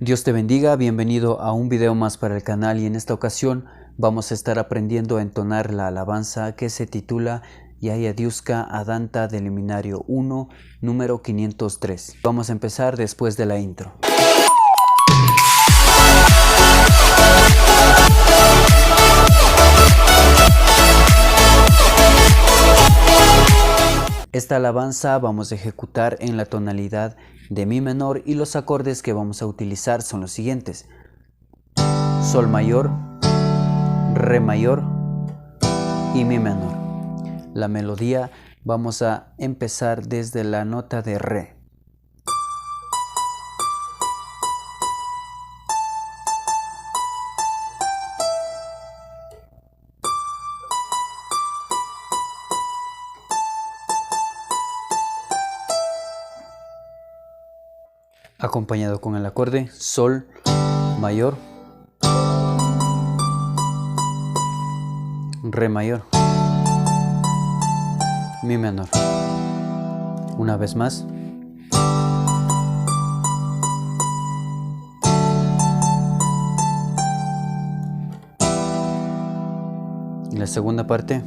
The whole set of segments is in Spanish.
Dios te bendiga, bienvenido a un video más para el canal y en esta ocasión vamos a estar aprendiendo a entonar la alabanza que se titula Yaya Diuska Adanta del Liminario 1, número 503. Vamos a empezar después de la intro. Esta alabanza vamos a ejecutar en la tonalidad de mi menor y los acordes que vamos a utilizar son los siguientes: sol mayor, re mayor y mi menor. La melodía vamos a empezar desde la nota de re. Acompañado con el acorde sol mayor, re mayor, mi menor. Una vez más. Y la segunda parte.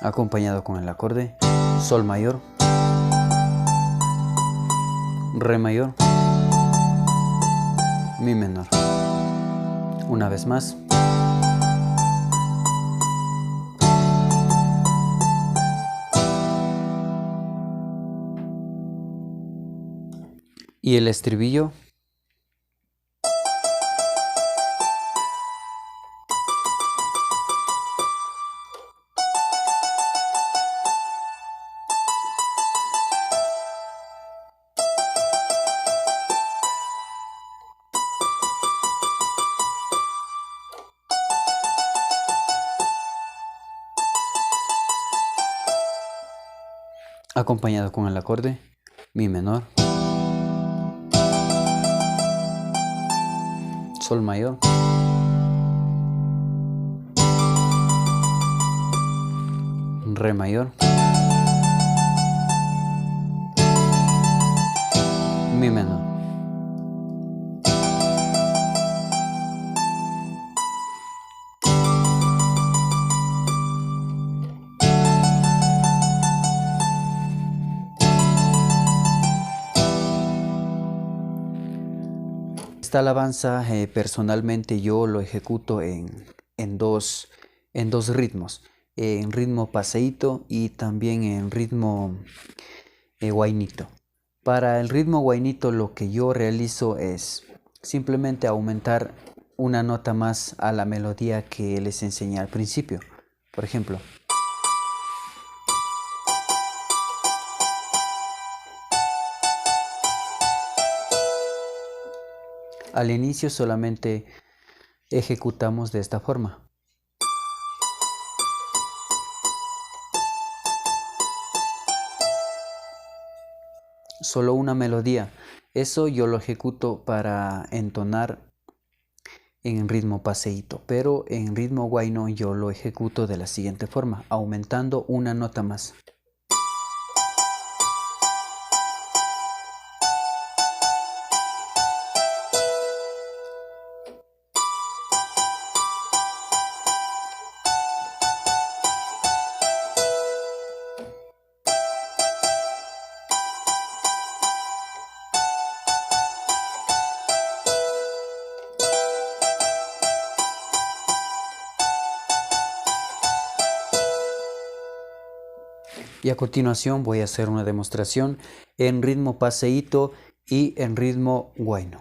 Acompañado con el acorde sol mayor, re mayor, mi menor. Una vez más. Y el estribillo. Acompañado con el acorde mi menor, sol mayor, re mayor, mi menor. Esta alabanza personalmente yo lo ejecuto en dos ritmos, en ritmo paseíto y también en ritmo guainito. Para el ritmo guainito lo que yo realizo es simplemente aumentar una nota más a la melodía que les enseñé al principio. Por ejemplo, al inicio solamente ejecutamos de esta forma. Solo una melodía. Eso yo lo ejecuto para entonar en ritmo paseíto, pero en ritmo guayno yo lo ejecuto de la siguiente forma, aumentando una nota más. Y a continuación voy a hacer una demostración en ritmo paseíto y en ritmo guayno.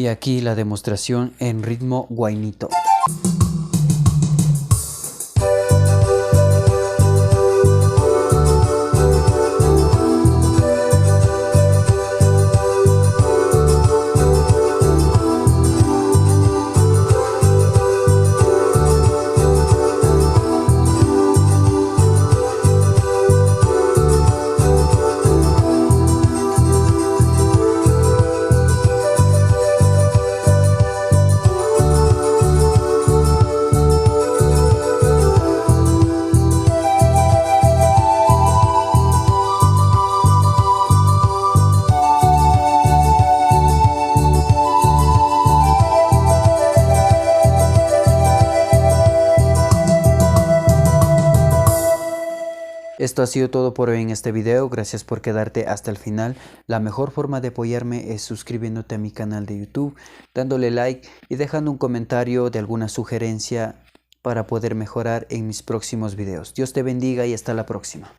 Y aquí la demostración en ritmo guainito. Esto ha sido todo por hoy en este video. Gracias por quedarte hasta el final. La mejor forma de apoyarme es suscribiéndote a mi canal de YouTube, dándole like y dejando un comentario de alguna sugerencia para poder mejorar en mis próximos videos. Dios te bendiga y hasta la próxima.